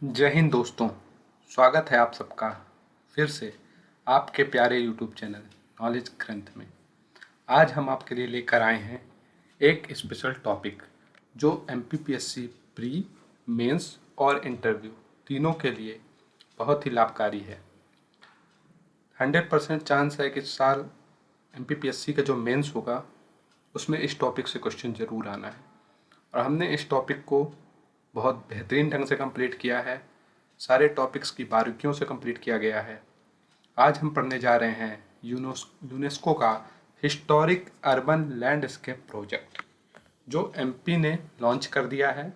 जय हिंद दोस्तों। स्वागत है आप सबका फिर से आपके प्यारे यूट्यूब चैनल नॉलेज ग्रंथ में। आज हम आपके लिए लेकर आए हैं एक स्पेशल टॉपिक जो एमपीपीएससी प्री, मेंस और इंटरव्यू तीनों के लिए बहुत ही लाभकारी है। 100% चांस है कि इस साल एमपीपीएससी का जो मेंस होगा उसमें इस टॉपिक से क्वेश्चन ज़रूर आना है और हमने इस टॉपिक को बहुत बेहतरीन ढंग से कंप्लीट किया है। सारे टॉपिक्स की बारीकियों से कंप्लीट किया गया है। आज हम पढ़ने जा रहे हैं यूनेस्को का हिस्टोरिक अर्बन लैंडस्केप प्रोजेक्ट जो एमपी ने लॉन्च कर दिया है।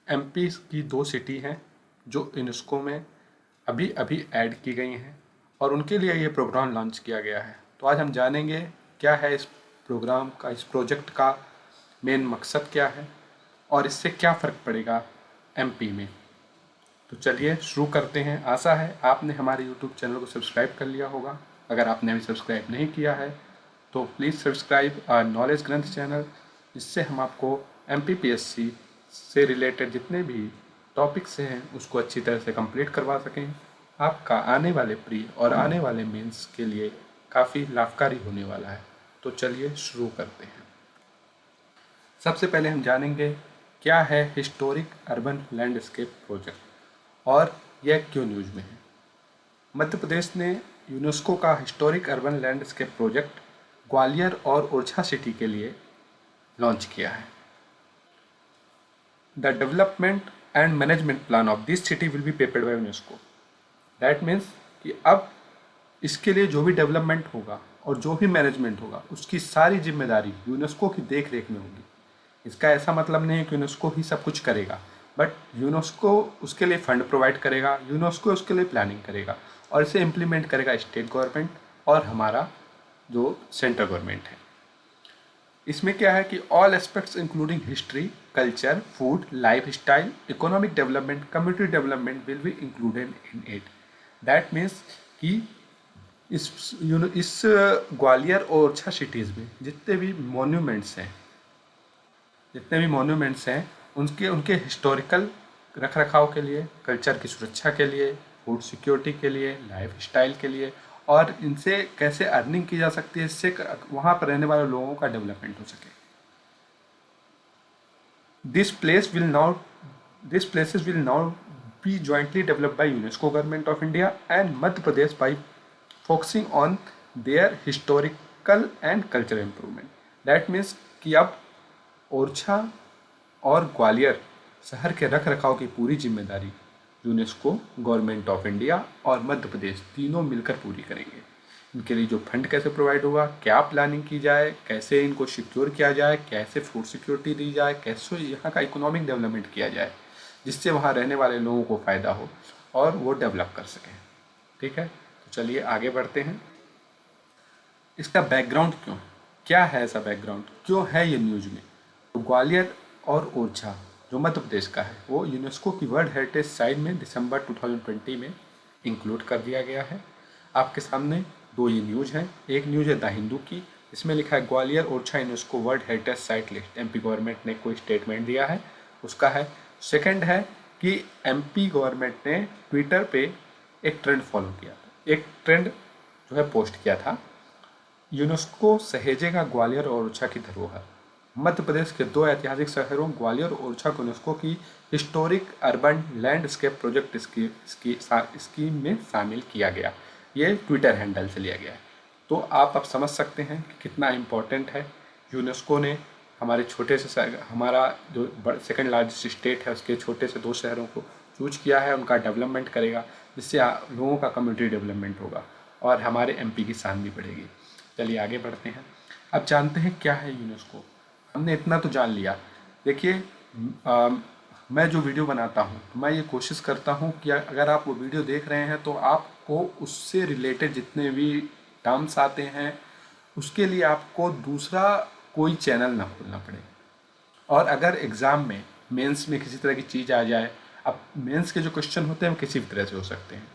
एमपी की 2 सिटी हैं जो यूनेस्को में अभी अभी ऐड की गई हैं और उनके लिए ये प्रोग्राम लॉन्च किया गया है। तो आज हम जानेंगे क्या है इस प्रोग्राम का, इस प्रोजेक्ट का मेन मकसद क्या है और इससे क्या फ़र्क पड़ेगा एमपी में। तो चलिए शुरू करते हैं। आशा है आपने हमारे यूट्यूब चैनल को सब्सक्राइब कर लिया होगा। अगर आपने अभी सब्सक्राइब नहीं किया है तो प्लीज़ सब्सक्राइब आवर नॉलेज ग्रंथ चैनल, जिससे हम आपको एमपीपीएससी से रिलेटेड जितने भी टॉपिक्स हैं उसको अच्छी तरह से कंप्लीट करवा सकें। आपका आने वाले प्री और आने वाले मेंस के लिए काफ़ी लाभकारी होने वाला है। तो चलिए शुरू करते हैं। सबसे पहले हम जानेंगे क्या है हिस्टोरिक अर्बन लैंडस्केप प्रोजेक्ट और यह क्यों न्यूज़ में है। मध्य प्रदेश ने यूनेस्को का historic urban landscape project Gwalior और ओरछा सिटी के लिए लॉन्च किया है। The development and management plan of this city will be peppered by UNESCO. That means कि अब इसके लिए जो भी डेवलपमेंट होगा और जो भी मैनेजमेंट होगा उसकी सारी जिम्मेदारी यूनेस्को की देख रेख में होगी। इसका ऐसा मतलब नहीं है कि यूनेस्को ही सब कुछ करेगा, बट यूनेस्को उसके लिए फंड प्रोवाइड करेगा, यूनेस्को उसके लिए प्लानिंग करेगा और इसे इम्प्लीमेंट करेगा स्टेट गवर्नमेंट और हमारा जो सेंट्रल गवर्नमेंट है। इसमें क्या है कि all aspects including history, culture, food, life style, economic development, community development will be included in it. That means कि इस ग्वालियर और ओरछा सिटीज़ में जितने भी मॉन्यूमेंट्स हैं उनके हिस्टोरिकल रख रखाव के लिए, कल्चर की सुरक्षा के लिए, फूड सिक्योरिटी के लिए, लाइफ स्टाइल के लिए और इनसे कैसे अर्निंग की जा सकती है, इससे वहाँ पर रहने वाले लोगों का डेवलपमेंट हो सके। These places will now be jointly developed by UNESCO Government of India and Madhya Pradesh by focusing on their historical and cultural improvement. That means कि अब ओरछा और ग्वालियर शहर के रख रखाव की पूरी जिम्मेदारी यूनेस्को, गवर्नमेंट ऑफ इंडिया और मध्य प्रदेश तीनों मिलकर पूरी करेंगे। इनके लिए जो फंड कैसे प्रोवाइड होगा, क्या प्लानिंग की जाए, कैसे इनको सिक्योर किया जाए, कैसे फूड सिक्योरिटी दी जाए, कैसे यहाँ का इकोनॉमिक डेवलपमेंट किया जाए जिससे वहाँ रहने वाले लोगों को फ़ायदा हो और वो डेवलप कर सकें। ठीक है, तो चलिए आगे बढ़ते हैं। इसका बैकग्राउंड क्या है, ऐसा बैकग्राउंड क्यों है ये न्यूज़ में। तो ग्वालियर और ओरछा जो मध्य प्रदेश का है वो यूनेस्को की वर्ल्ड हेरिटेज साइट में दिसंबर 2020 में इंक्लूड कर दिया गया है। आपके सामने 2 ये न्यूज़ हैं। एक न्यूज़ है द हिंदू की, इसमें लिखा है Gwalior Orchha UNESCO world heritage site list. MP government ने कोई स्टेटमेंट दिया है उसका है। सेकंड है कि एमपी गवर्नमेंट ने ट्विटर पे एक ट्रेंड फॉलो किया, एक ट्रेंड जो है पोस्ट किया था, यूनेस्को सहेजेगा ग्वालियर और ओरछा की धरोहर। मध्य प्रदेश के 2 ऐतिहासिक शहरों ग्वालियर और ओरछा को यूनेस्को की historic urban landscape project scheme में शामिल किया गया। ये ट्विटर हैंडल से लिया गया है। तो आप अब समझ सकते हैं कि कितना इम्पोर्टेंट है। यूनेस्को ने हमारे छोटे से हमारा जो सेकंड लार्जेस्ट स्टेट है उसके छोटे से 2 शहरों को चूज किया है, उनका डेवलपमेंट करेगा जिससे लोगों का कम्युनिटी डेवलपमेंट होगा और हमारे एमपी की शान भी बढ़ेगी। चलिए आगे बढ़ते हैं। अब जानते हैं क्या है यूनेस्को। हमने इतना तो जान लिया। देखिए, मैं जो वीडियो बनाता हूँ मैं ये कोशिश करता हूँ कि अगर आप वो वीडियो देख रहे हैं तो आपको उससे रिलेटेड जितने भी टर्म्स आते हैं उसके लिए आपको दूसरा कोई चैनल ना खोलना पड़े। और अगर एग्ज़ाम में मेंस में किसी तरह की चीज़ आ जाए, अब मेंस के जो क्वेश्चन होते हैं वो किसी भी तरह से हो सकते हैं।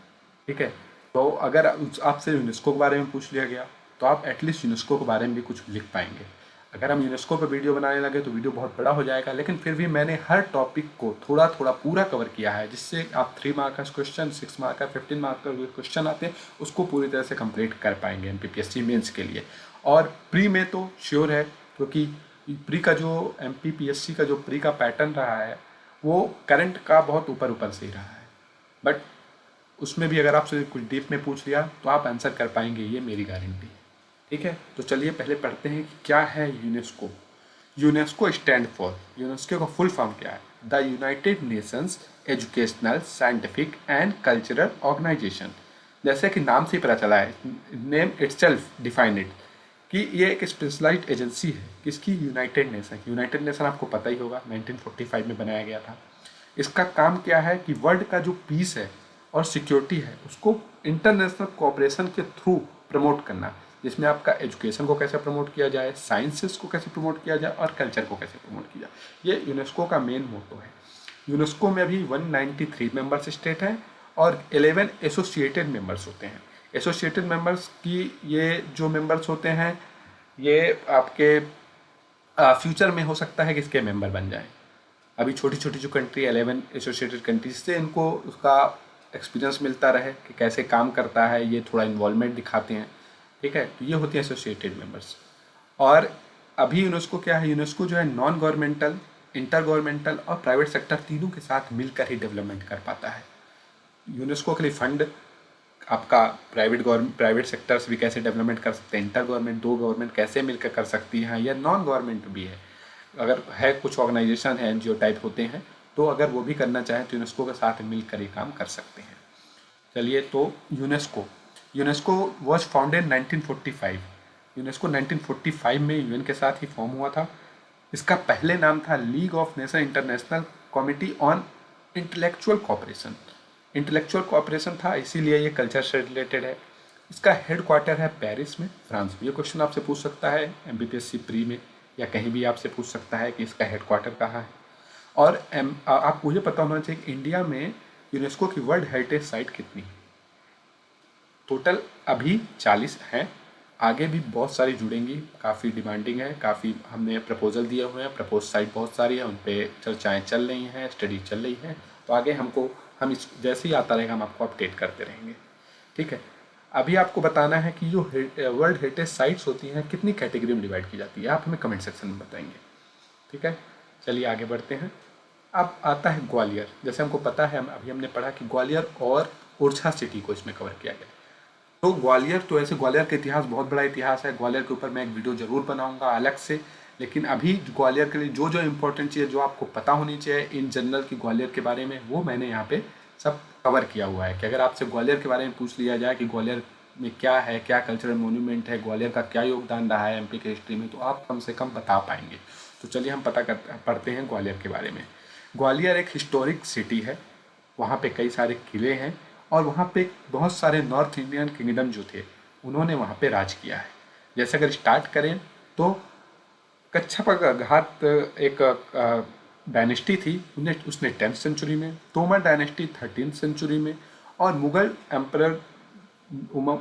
ठीक है, तो अगर आपसे यूनेस्को के बारे में पूछ लिया गया तो आप एटलीस्ट यूनेस्को के बारे में भी कुछ लिख पाएंगे। अगर हम यूनेस्को पर वीडियो बनाने लगे तो वीडियो बहुत बड़ा हो जाएगा, लेकिन फिर भी मैंने हर टॉपिक को थोड़ा थोड़ा पूरा कवर किया है, जिससे आप 3 मार्क का क्वेश्चन, 6 मार्क का, 15 मार्क का क्वेश्चन आते हैं उसको पूरी तरह से कंप्लीट कर पाएंगे MPPSC मेंस के लिए। और प्री में तो श्योर है, क्योंकि प्री का जो MPPSC का जो प्री का पैटर्न रहा है वो करंट का बहुत ऊपर ऊपर से ही रहा है, बट उसमें भी अगर आपसे कुछ डीप में पूछ लिया तो आप आंसर कर पाएंगे, ये मेरी गारंटी है। ठीक है, तो चलिए पहले पढ़ते हैं कि क्या है UNESCO. UNESCO stand for, UNESCO का फुल फॉर्म क्या है? The United Nations educational, scientific and cultural organisation. जैसे कि नाम से ही पता चला है, नेम इटसेल्फ डिफाइन इट, कि ये एक स्पेशलाइज्ड एजेंसी है किसकी? United nation. यूनाइटेड नेशन आपको पता ही होगा 1945 में बनाया गया था। इसका काम क्या है कि वर्ल्ड का जो पीस है और सिक्योरिटी है उसको इंटरनेशनल कोऑपरेशन के थ्रू प्रमोट करना, जिसमें आपका एजुकेशन को कैसे प्रमोट किया जाए, साइंसेस को कैसे प्रमोट किया जाए और कल्चर को कैसे प्रमोट किया जाए, ये यूनेस्को का मेन मोटो है। यूनेस्को में अभी 193 मेंबर्स स्टेट हैं और 11 एसोसिएटेड मेंबर्स होते हैं। एसोसिएटेड मेंबर्स की ये जो मेंबर्स होते हैं ये आपके फ्यूचर में हो सकता है कि इसके मेंबर बन जाएं। अभी छोटी छोटी जो कंट्री 11 एसोसिएटेड कंट्रीज से इनको उसका एक्सपीरियंस मिलता रहे कि कैसे काम करता है, ये थोड़ा इन्वॉल्वमेंट दिखाते हैं। ठीक है, तो ये होती हैं एसोसिएटेड मेंबर्स। और अभी यूनेस्को क्या है? यूनेस्को जो है नॉन गवर्नमेंटल, इंटर गवर्नमेंटल और प्राइवेट सेक्टर तीनों के साथ मिलकर ही डेवलपमेंट कर पाता है। यूनेस्को के लिए फंड आपका प्राइवेट सेक्टर्स भी कैसे डेवलपमेंट कर सकते हैं, इंटर गवर्नमेंट, दो गवर्नमेंट कैसे मिलकर कर सकती हैं, या नॉन गवर्नमेंट भी है, अगर है कुछ ऑर्गेनाइजेशन है, NGO टाइप होते हैं, तो अगर वो भी करना चाहें तो यूनेस्को के साथ मिलकर ये काम कर सकते हैं। चलिए, तो यूनेस्को वॉज फाउंडेड 1945। यूनेस्को 1945 में UN के साथ ही फॉर्म हुआ था। इसका पहले नाम था league of nation international committee on intellectual cooperation. Intellectual cooperation था, इसीलिए ये कल्चर से रिलेटेड है। इसका हेड क्वार्टर है पेरिस में, फ्रांस में। ये क्वेश्चन आपसे पूछ सकता है MPPSC प्री में, या कहीं भी आपसे पूछ सकता है कि इसका हेड क्वार्टर कहाँ है। और आपको ये पता होना चाहिए कि इंडिया में यूनेस्को की वर्ल्ड हेरिटेज साइट कितनी है। टोटल अभी 40 हैं, आगे भी बहुत सारी जुड़ेंगी, काफ़ी डिमांडिंग है, काफ़ी हमने प्रपोजल दिए हुए हैं, प्रपोज साइट बहुत सारी है, उन पर चर्चाएँ चल रही हैं, स्टडी चल रही है। तो आगे हम इस जैसे ही आता रहेगा हम आपको अपडेट करते रहेंगे। ठीक है, अभी आपको बताना है कि जो वर्ल्ड हेरिटेज साइट्स होती हैं कितनी कैटेगरी में डिवाइड की जाती है, आप हमें कमेंट सेक्शन में बताएंगे। ठीक है, चलिए आगे बढ़ते हैं। अब आता है ग्वालियर। जैसे हमको पता है, अभी हमने पढ़ा कि ग्वालियर और ओरछा सिटी को इसमें कवर किया गया। तो ग्वालियर, तो ऐसे ग्वालियर का इतिहास बहुत बड़ा इतिहास है, ग्वालियर के ऊपर मैं एक वीडियो जरूर बनाऊंगा अलग से। लेकिन अभी ग्वालियर के लिए जो जो इम्पोर्टेंट चीज़ जो आपको पता होनी चाहिए इन जनरल की ग्वालियर के बारे में, वो मैंने यहाँ पे सब कवर किया हुआ है। कि अगर आपसे ग्वालियर के बारे में पूछ लिया जाए कि ग्वालियर में क्या है, क्या कल्चरल मोन्यूमेंट है, ग्वालियर का क्या योगदान रहा है MP की हिस्ट्री में, तो आप कम से कम बता पाएंगे। तो चलिए हम पढ़ते हैं ग्वालियर के बारे में। ग्वालियर एक हिस्टोरिक सिटी है, वहाँ पे कई सारे किले हैं और वहाँ पे बहुत सारे नॉर्थ इंडियन किंगडम जो थे उन्होंने वहाँ पे राज किया है। जैसे अगर स्टार्ट करें तो कच्छप घात एक डायनेस्टी थी, उसने 10th सेंचुरी में, तोमर डायनेस्टी 13th सेंचुरी में, और मुगल एम्परर,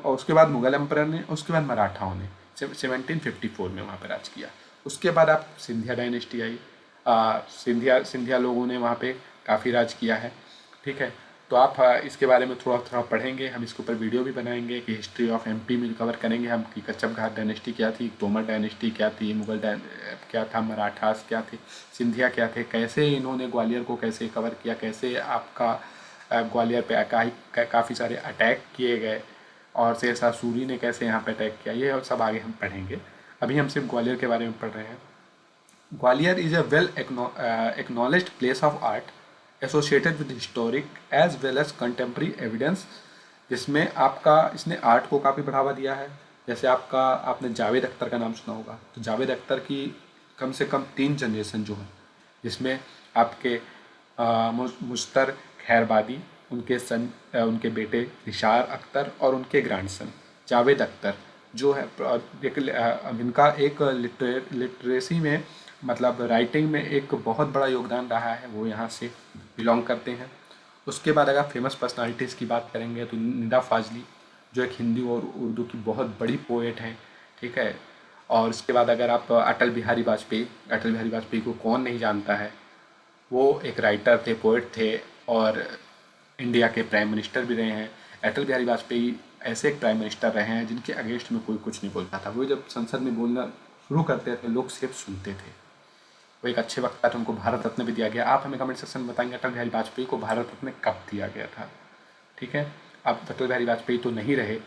उसके बाद मुगल एम्परर ने, उसके बाद मराठाओं ने 1754 में वहाँ पर राज किया। उसके बाद आप सिंधिया डायनेस्टी आई, सिंधिया लोगों ने वहाँ पे काफ़ी राज किया है। ठीक है, तो आप इसके बारे में थोड़ा थोड़ा पढ़ेंगे, हम इसके ऊपर वीडियो भी बनाएंगे कि हिस्ट्री ऑफ MP में कवर करेंगे हम कि कच्छप घाट डायनेस्टी क्या थी, तोमर डायनेस्टी क्या थी, मुगल क्या था, मराठास क्या थे, सिंधिया क्या थे, कैसे इन्होंने ग्वालियर को कैसे कवर किया, कैसे आपका ग्वालियर पे काफ़ी सारे अटैक किए गए और शेरशाह सूरी ने कैसे यहाँ पे अटैक किया, ये सब आगे हम पढ़ेंगे। अभी हम सिर्फ ग्वालियर के बारे में पढ़ रहे हैं। Gwalior is a well acknowledged place of art associated with historic as well as contemporary evidence, जिसमें आपका इसने आर्ट को काफ़ी बढ़ावा दिया है। जैसे आपने जावेद अख्तर का नाम सुना होगा, तो जावेद अख्तर की कम से कम 3 जनरेशन जो हैं, जिसमें आपके मुश्तर खैरबादी, उनके बेटे निशार अख्तर और उनके ग्रैंडसन जावेद अख्तर जो है, इनका एक लिटरेसी में, मतलब राइटिंग में एक बहुत बड़ा योगदान रहा है, वो यहाँ से बिलोंग करते हैं। उसके बाद अगर फेमस पर्सनालिटीज़ की बात करेंगे तो निदा फाजली जो एक हिंदी और उर्दू की बहुत बड़ी पोएट हैं। ठीक है, और उसके बाद अगर आप अटल बिहारी वाजपेयी को कौन नहीं जानता है। वो एक राइटर थे, पोएट थे और इंडिया के प्राइम मिनिस्टर भी रहे हैं। अटल बिहारी वाजपेयी ऐसे एक प्राइम मिनिस्टर रहे हैं जिनके अगेंस्ट में कोई कुछ नहीं बोलता था। वो जब संसद में बोलना शुरू करते थे लोग सिर्फ सुनते थे। वो एक अच्छे वक्ता थे, उनको भारत रत्न भी दिया गया। आप हमें कमेंट सेक्शन में बताएंगे अटल बिहारी वाजपेयी को भारत रत्न कब दिया गया था। ठीक है, अब अटल बिहारी वाजपेयी तो नहीं रहे,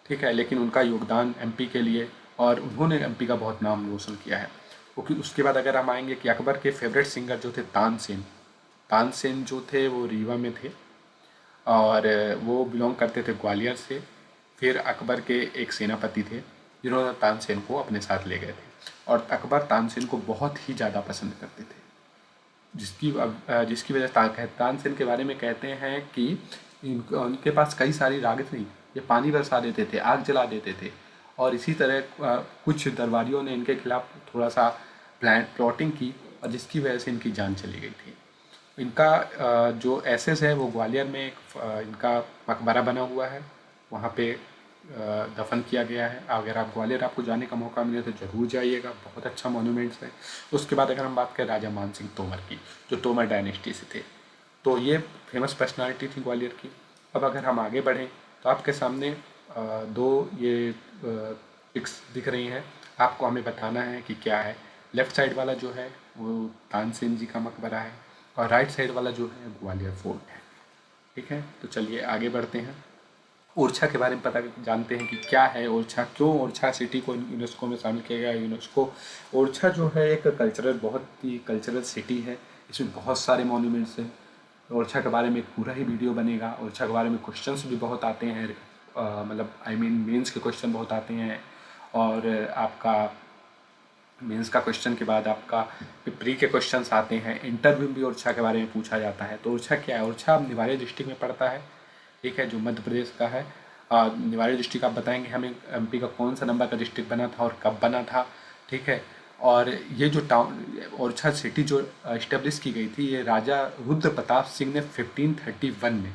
ठीक है, लेकिन उनका योगदान एमपी के लिए और उन्होंने एमपी का बहुत नाम रोशन किया है। क्योंकि उसके बाद अगर हम आएंगे कि अकबर के फेवरेट सिंगर जो थे तानसेन जो थे वो रीवा में थे और वो बिलोंग करते थे ग्वालियर से। फिर अकबर के एक सेनापति थे जिन्होंने तानसेन को अपने साथ ले गए थे और अकबर तानसेन को बहुत ही ज़्यादा पसंद करते थे, जिसकी वजह तानसेन के बारे में कहते हैं कि उनके पास कई सारी राग थी। ये पानी बरसा देते थे, आग जला देते थे और इसी तरह कुछ दरबारियों ने इनके खिलाफ थोड़ा सा प्लॉटिंग की और जिसकी वजह से इनकी जान चली गई थी। इनका जो एसेस है वो ग्वालियर में एक इनका मकबरा बना हुआ है, वहाँ पे दफन किया गया है। अगर आप ग्वालियर आपको जाने का मौका मिले तो ज़रूर जाइएगा, बहुत अच्छा मोन्यूमेंट्स है। उसके बाद अगर हम बात करें राजा मान सिंह तोमर की, जो तोमर डायनेस्टी से थे, तो ये फेमस पर्सनालिटी थी ग्वालियर की। अब अगर हम आगे बढ़ें तो आपके सामने दो ये पिक्स दिख रही हैं, आपको हमें बताना है कि क्या है। लेफ़्ट साइड वाला जो है वो तानसेन जी का मकबरा है और राइट साइड वाला जो है ग्वालियर फोर्ट है। ठीक है, तो चलिए आगे बढ़ते हैं। ओरछा के बारे में जानते हैं कि क्या है ओरछा, क्यों ओरछा सिटी को यूनेस्को में शामिल किया गया। ओरछा जो है एक बहुत ही कल्चरल सिटी है। इसमें बहुत सारे मॉन्यूमेंट्स हैं। ओरछा के बारे में एक पूरा ही वीडियो बनेगा। ओरछा के बारे में क्वेश्चंस भी बहुत आते हैं, मतलब मेंस के क्वेश्चन बहुत आते हैं और आपका मेंस का क्वेश्चन के बाद आपका प्री के क्वेश्चंस आते हैं। इंटरव्यू भी ओरछा के बारे में पूछा जाता है। तो ओरछा क्या है? ओरछा निवाड़ी डिस्ट्रिक्ट में पड़ता है, ठीक है, जो मध्य प्रदेश का है। निवाड़ी डिस्ट्रिक्ट आप बताएंगे हमें एमपी का कौन सा नंबर का डिस्ट्रिक्ट बना था और कब बना था, ठीक है। और ये जो टाउन ओरछा सिटी जो इस्टेब्लिश की गई थी, ये राजा रुद्र प्रताप सिंह ने 1531 में,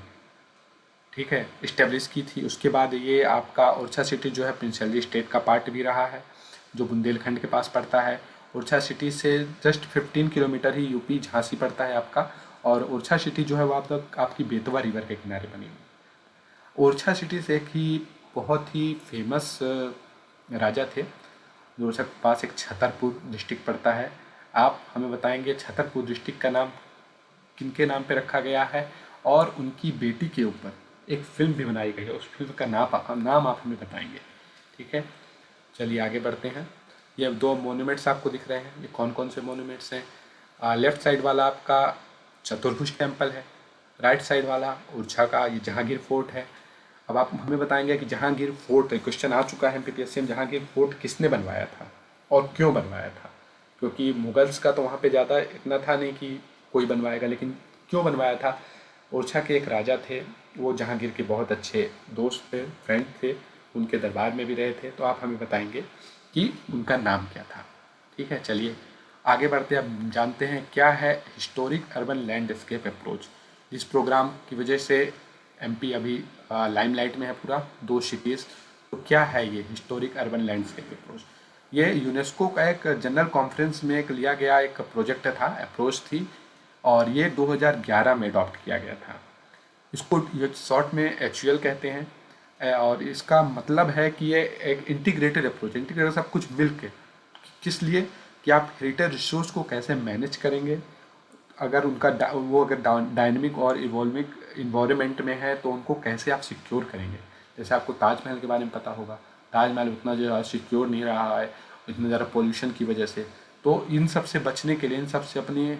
ठीक है, इस्टेब्लिश की थी। उसके बाद ये आपका ओरछा सिटी जो है प्रिंसली स्टेट का पार्ट भी रहा है, जो बुंदेलखंड के पास पड़ता है। ओरछा सिटी से जस्ट 15 किलोमीटर ही यूपी झांसी पड़ता है आपका। और ओरछा सिटी जो है वो आपकी बेतवा रिवर के किनारे बनी हुई। ओरछा सिटी से एक ही बहुत ही फेमस राजा थे। ओरछा के पास एक छतरपुर डिस्ट्रिक्ट पड़ता है। आप हमें बताएंगे छतरपुर डिस्ट्रिक्ट का नाम किनके नाम पे रखा गया है और उनकी बेटी के ऊपर एक फिल्म भी बनाई गई है, उस फिल्म का नाम आप हमें बताएंगे, ठीक है। चलिए आगे बढ़ते हैं। ये दो मोन्यूमेंट्स आपको दिख रहे हैं, ये कौन कौन से मोन्यूमेंट्स हैं? लेफ्ट साइड वाला आपका चतुर्भुज टेम्पल है, राइट साइड वाला ओरछा का ये जहांगीर फोर्ट है। अब आप हमें बताएंगे कि जहांगीर फोर्ट, क्वेश्चन आ चुका है एमपीपीएससी में, जहांगीर फोर्ट किसने बनवाया था और क्यों बनवाया था? क्योंकि मुगल्स का तो वहाँ पे ज़्यादा इतना था नहीं कि कोई बनवाएगा, लेकिन क्यों बनवाया था? ओरछा के एक राजा थे, वो जहांगीर के बहुत अच्छे दोस्त थे, फ्रेंड थे, उनके दरबार में भी रहे थे। तो आप हमें बताएंगे कि उनका नाम क्या था, ठीक है। चलिए आगे बढ़ते अब जानते हैं क्या है हिस्टोरिक अर्बन लैंडस्केप अप्रोच। इस प्रोग्राम की वजह से एमपी अभी लाइमलाइट में है पूरा, 2 सिटीज़। तो क्या है ये हिस्टोरिक अर्बन लैंडस्केप अप्रोच? ये यूनेस्को का एक जनरल कॉन्फ्रेंस में एक लिया गया एक प्रोजेक्ट था, अप्रोच थी, और ये 2011 में अडॉप्ट किया गया था। इसको ये शॉर्ट में HUL कहते हैं और इसका मतलब है कि ये एक इंटीग्रेटेड अप्रोच, इंटीग्रेटेड सब कुछ मिल के, किस लिए कि आप हेरिटेज रिसोर्स को कैसे मैनेज करेंगे। अगर अगर डायनेमिक और इवॉल्विंग इन्वायरमेंट में है तो उनको कैसे आप सिक्योर करेंगे। जैसे आपको ताजमहल के बारे में पता होगा, ताजमहल उतना जो है सिक्योर नहीं रहा है इतने ज़्यादा पोल्यूशन की वजह से। तो इन सब से बचने के लिए, इन सब से अपनी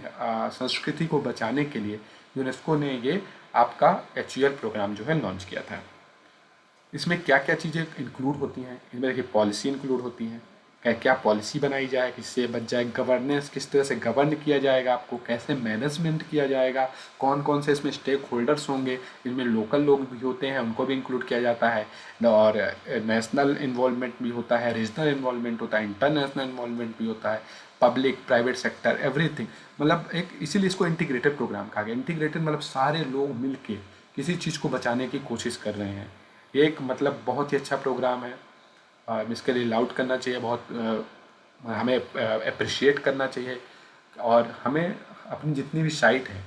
संस्कृति को बचाने के लिए यूनेस्को ने ये आपका HUL प्रोग्राम जो है लॉन्च किया था। इसमें क्या क्या चीज़ें इंक्लूड होती हैं? इनमें देखिए पॉलिसी इंक्लूड होती हैं, क्या पॉलिसी बनाई जाए, किससे बच जाए, गवर्नेंस किस तरह से गवर्न किया जाएगा, आपको कैसे मैनेजमेंट किया जाएगा, कौन कौन से इसमें स्टेक होल्डर्स होंगे, इनमें लोकल लोग भी होते हैं उनको भी इंक्लूड किया जाता है, और नेशनल इन्वॉल्वमेंट भी होता है, रीजनल इन्वॉल्वमेंट होता है, इंटरनेशनल इन्वॉल्वमेंट भी होता है, पब्लिक प्राइवेट सेक्टर एवरीथिंग। मतलब एक इसीलिए इसको इंटीग्रेटेड प्रोग्राम कहा गया। इंटीग्रेटेड मतलब सारे लोग मिल के किसी चीज़ को बचाने की कोशिश कर रहे हैं। ये एक मतलब बहुत ही अच्छा प्रोग्राम है। इसके लिए लाउड करना चाहिए, बहुत हमें अप्रिशिएट करना चाहिए, और हमें अपनी जितनी भी साइट है,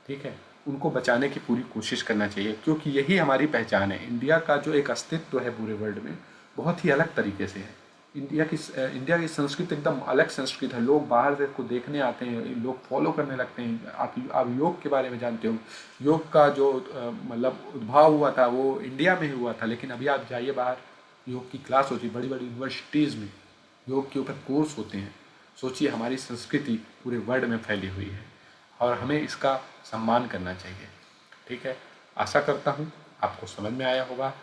ठीक है, उनको बचाने की पूरी कोशिश करना चाहिए, क्योंकि यही हमारी पहचान है। इंडिया का जो एक अस्तित्व है पूरे वर्ल्ड में, बहुत ही अलग तरीके से है। इंडिया की संस्कृति एकदम अलग संस्कृति है। लोग बाहर से इसको देखने आते हैं, लोग फॉलो करने लगते हैं। आप योग के बारे में जानते हो, योग का जो मतलब उद्भव हुआ था वो इंडिया में ही हुआ था, लेकिन अभी आप जाइए बाहर, योग की क्लास होती है बड़ी बड़ी यूनिवर्सिटीज़ में, योग के ऊपर कोर्स होते हैं। सोचिए हमारी संस्कृति पूरे वर्ल्ड में फैली हुई है, और हमें इसका सम्मान करना चाहिए। ठीक है, आशा करता हूँ आपको समझ में आया होगा।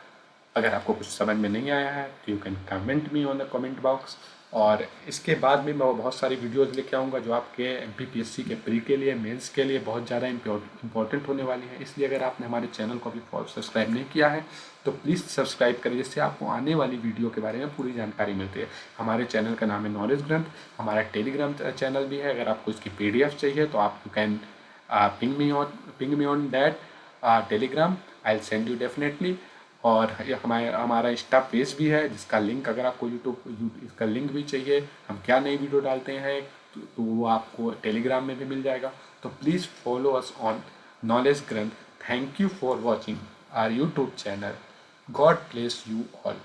अगर आपको कुछ समझ में नहीं आया है तो you can comment me on the comment box, और इसके बाद भी मैं बहुत सारी वीडियोज़ लेके आऊँगा जो आपके MPPSC के प्री के लिए, मेंस के लिए बहुत ज़्यादा इंपॉर्टेंट होने वाली है। इसलिए अगर आपने हमारे चैनल को अभी सब्सक्राइब नहीं किया है तो प्लीज़ सब्सक्राइब करें, जिससे आपको आने वाली वीडियो के बारे में पूरी जानकारी मिलती है। हमारे चैनल का नाम है नॉलेज ग्रंथ। हमारा टेलीग्राम चैनल भी है, अगर आपको इसकी PDF चाहिए तो आप you can ping me on that Telegram, I will send you definitely. और हमारा इंस्टा पेज भी है, जिसका लिंक अगर आपको इसका लिंक भी चाहिए, हम क्या नई वीडियो डालते हैं तो वो आपको टेलीग्राम में भी मिल जाएगा। तो please follow us on knowledge Granth. Thank you for watching our YouTube channel. God bless you all.